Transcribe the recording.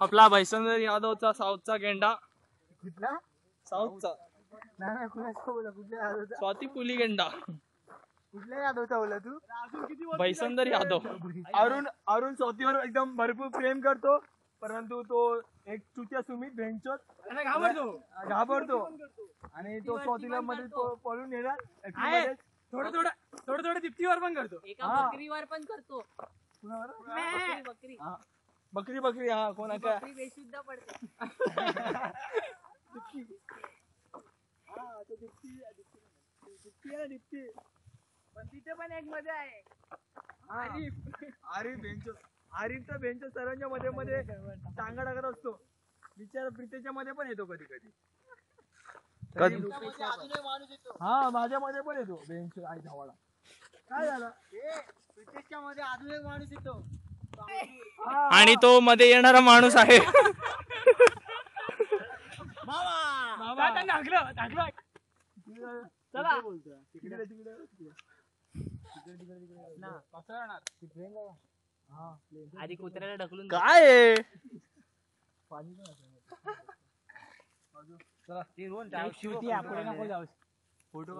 आपला भैसनर यादवचा साऊथचा गेंडा. कुठला साऊथचा नाही कुणाचा बोला कुठल्या यादवचा स्वाती पुली गेंडा. कुठल्या यादवचा बोला तू भैसनर यादव. अरुण स्वातीवर एकदम भरपूर प्रेम करतो, परंतु तो एक चुत्या सुमित भेंचोत घाबरतो आणि तो स्वातीला मध्ये पळून येणार. थोडं दीप्तीवर पण करतो. बकरीवर पण करतो. बकरी हा कोणा काय बेशुद्ध पडते. पण तिथे पण एक मजा आहे. आरिफ तर बेंच सर्वांच्या मध्ये टांगा टाकत असतो. बिचारा प्रीतेच्या मध्ये पण येतो कधी कधी. हा माझ्या मध्ये पण येतो बेंच आई धावाला. काय झालं प्रीतेच्या मध्ये अजून एक माणूस येतो आणि तो मध्ये येणारा माणूस आहे. चला आधी कुत्र्याला ढकलून काय फोटो